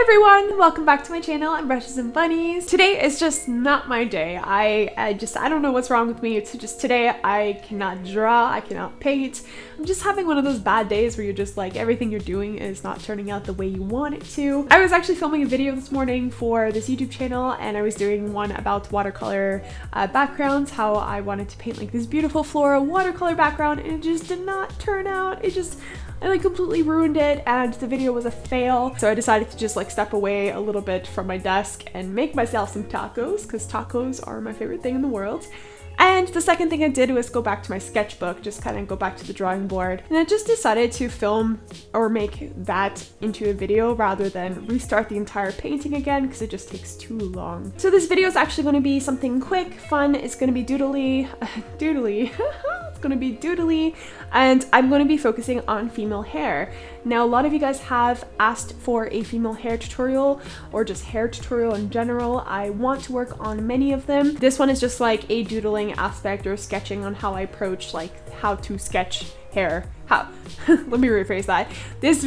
everyone, welcome back to my channel. I'm Brushes and Bunnies. Today is just not my day. I don't know what's wrong with me. It's just today I cannot draw, I cannot paint. I'm just having one of those bad days where you're just like everything you're doing is not turning out the way you want it to. I was actually filming a video this morning for this YouTube channel and I was doing one about watercolor backgrounds, how I wanted to paint like this beautiful floral watercolor background, and it just did not turn out. I like completely ruined it and the video was a fail. So I decided to just like step away a little bit from my desk and make myself some tacos, because tacos are my favorite thing in the world. And the second thing I did was go back to my sketchbook, just kind of go back to the drawing board. And I just decided to film or make that into a video rather than restart the entire painting again, because it just takes too long. So this video is actually going to be something quick, fun. It's going to be doodly. It's going to be doodly, and I'm going to be focusing on female hair. Now, a lot of you guys have asked for a female hair tutorial or just hair tutorial in general. I want to work on many of them. This one is just like a doodling aspect or sketching on how I approach like how to sketch hair. Let me rephrase that. This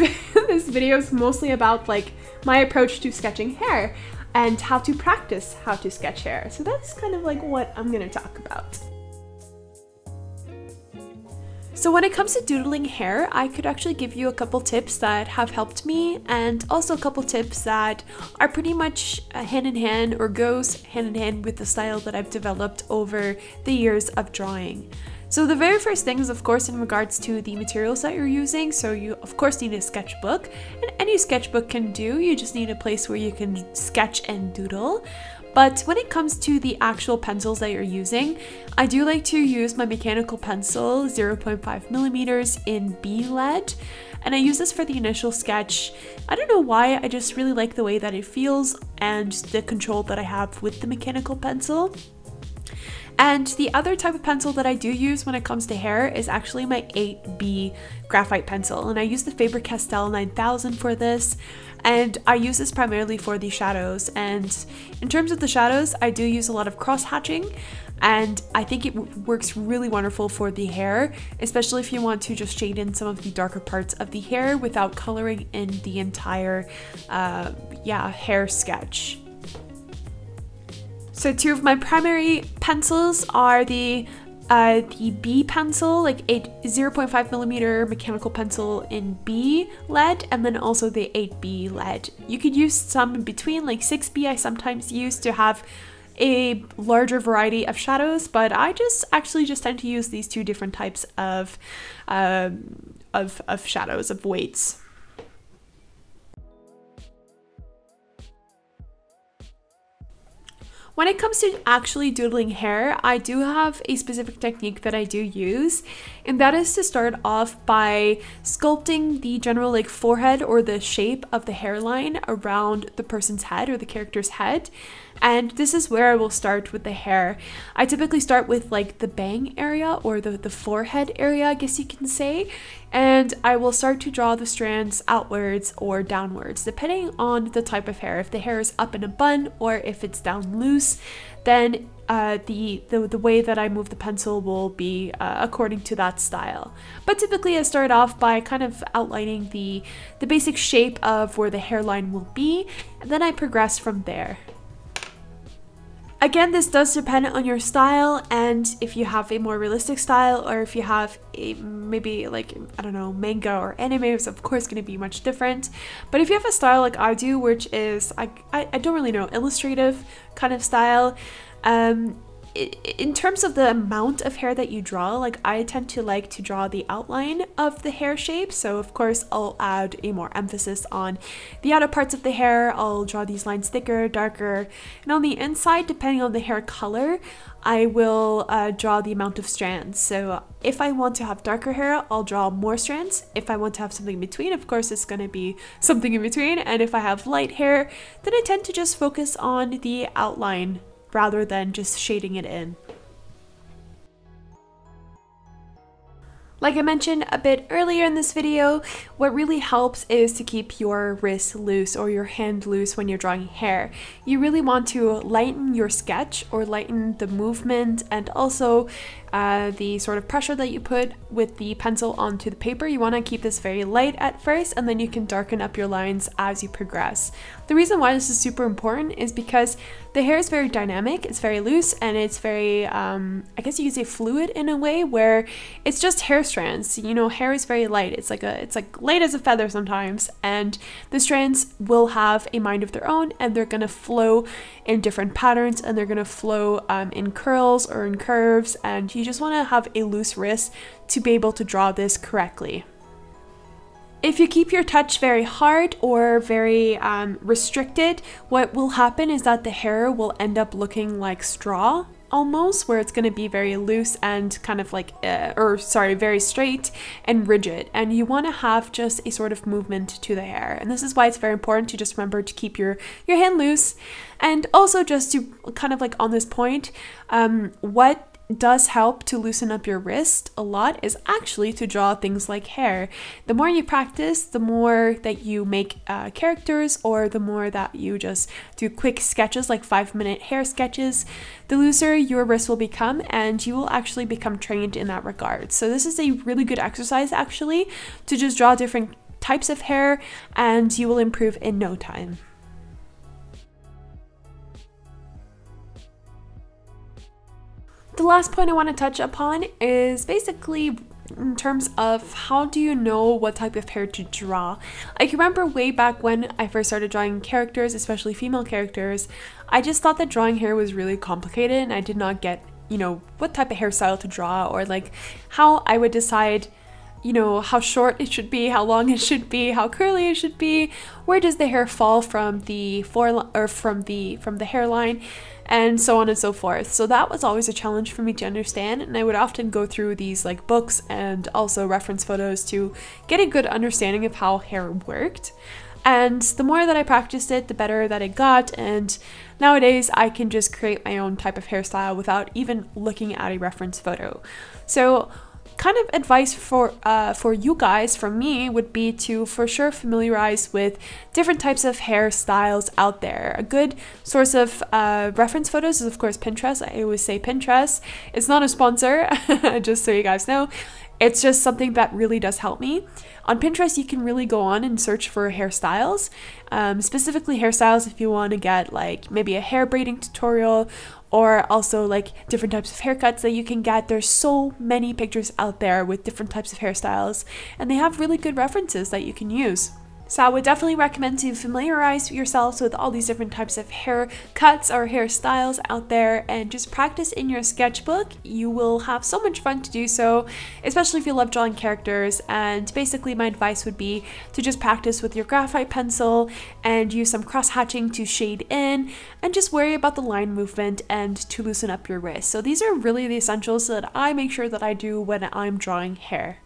video is mostly about like my approach to sketching hair and how to practice how to sketch hair. So that's kind of like what I'm going to talk about. So when it comes to doodling hair, I could actually give you a couple tips that have helped me, and also a couple tips that are pretty much hand in hand or goes hand in hand with the style that I've developed over the years of drawing. So the very first thing is of course in regards to the materials that you're using. So you of course need a sketchbook, and any sketchbook can do. You just need a place where you can sketch and doodle. But when it comes to the actual pencils that you're using, I do like to use my mechanical pencil 0.5 millimeters in B lead, and I use this for the initial sketch. I don't know why, I just really like the way that it feels and the control that I have with the mechanical pencil. And the other type of pencil that I do use when it comes to hair is actually my 8B graphite pencil, and I use the Faber Castell 9000 for this. And I use this primarily for the shadows, and in terms of the shadows I do use a lot of cross hatching, and I think it works really wonderful for the hair, especially if you want to just shade in some of the darker parts of the hair without coloring in the entire hair sketch. So two of my primary pencils are the B pencil, like a 0.5 millimeter mechanical pencil in B lead, and then also the 8B lead. You could use some in between, like 6B I sometimes use to have a larger variety of shadows, but I actually just tend to use these two different types of shadows, of weights. When it comes to actually doodling hair, I do have a specific technique that I do use, and that is to start off by sculpting the general like forehead or the shape of the hairline around the person's head or the character's head. And this is where I will start with the hair. I typically start with like the bang area or the forehead area, I guess you can say. And I will start to draw the strands outwards or downwards, depending on the type of hair. If the hair is up in a bun or if it's down loose, then the way that I move the pencil will be according to that style. But typically I start off by kind of outlining the basic shape of where the hairline will be, and then I progress from there. Again, this does depend on your style, and if you have a more realistic style, or if you have a maybe like, I don't know, manga or anime, is of course going to be much different. But if you have a style like I do, which is, I don't really know, illustrative kind of style, in terms of the amount of hair that you draw, like I tend to like to draw the outline of the hair shape. So of course I'll add a more emphasis on the outer parts of the hair. I'll draw these lines thicker, darker, and on the inside, depending on the hair color, I will draw the amount of strands. So if I want to have darker hair, I'll draw more strands. If I want to have something in between, of course it's going to be something in between. And if I have light hair, then I tend to just focus on the outline rather than just shading it in. Like I mentioned a bit earlier in this video, what really helps is to keep your wrist loose or your hand loose when you're drawing hair. You really want to lighten your sketch or lighten the movement, and also the sort of pressure that you put with the pencil onto the paper. You want to keep this very light at first, and then you can darken up your lines as you progress. The reason why this is super important is because the hair is very dynamic, it's very loose, and it's very, I guess you could say fluid in a way, where it's just hair strands. You know, hair is very light. It's like light as a feather sometimes, and the strands will have a mind of their own, and they're gonna flow in different patterns, and they're gonna flow in curls or in curves, and you just want to have a loose wrist to be able to draw this correctly. If you keep your touch very hard or very restricted, what will happen is that the hair will end up looking like straw almost, where it's going to be very loose and kind of like, very straight and rigid. And you want to have just a sort of movement to the hair. And this is why it's very important to just remember to keep your hand loose. And also just to kind of like on this point, what does help to loosen up your wrist a lot is actually to draw things like hair. The more you practice, the more that you make characters, or the more that you just do quick sketches like 5-minute hair sketches, the looser your wrist will become, and you will actually become trained in that regard. So this is a really good exercise actually to just draw different types of hair, and you will improve in no time. The last point I want to touch upon is basically in terms of how do you know what type of hair to draw. I can remember way back when I first started drawing characters, especially female characters, I just thought that drawing hair was really complicated, and I did not get, you know, what type of hairstyle to draw, or like how I would decide, you know, how short it should be, how long it should be, how curly it should be, where does the hair fall from the from the hairline, and so on and so forth. So that was always a challenge for me to understand, and I would often go through these like books and also reference photos to get a good understanding of how hair worked. And the more that I practiced it, the better that it got, and nowadays I can just create my own type of hairstyle without even looking at a reference photo. So kind of advice for you guys from me would be to for sure familiarize with different types of hairstyles out there. A good source of reference photos is of course Pinterest. I always say Pinterest. It's not a sponsor, just so you guys know. It's just something that really does help me. On Pinterest, you can really go on and search for hairstyles, specifically hairstyles if you want to get like maybe a hair braiding tutorial, or also like different types of haircuts that you can get. There's so many pictures out there with different types of hairstyles, and they have really good references that you can use. So I would definitely recommend to familiarize yourselves with all these different types of haircuts or hairstyles out there, and just practice in your sketchbook. You will have so much fun to do so, especially if you love drawing characters. And basically my advice would be to just practice with your graphite pencil and use some cross hatching to shade in, and just worry about the line movement and to loosen up your wrist. So these are really the essentials that I make sure that I do when I'm drawing hair.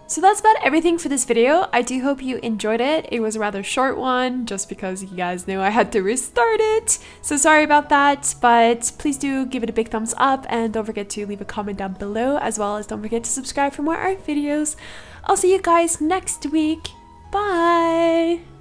So that's about everything for this video. I do hope you enjoyed it. It was a rather short one just because you guys knew I had to restart it. So sorry about that, but please do give it a big thumbs up, and don't forget to leave a comment down below, as well as don't forget to subscribe for more art videos. I'll see you guys next week. Bye!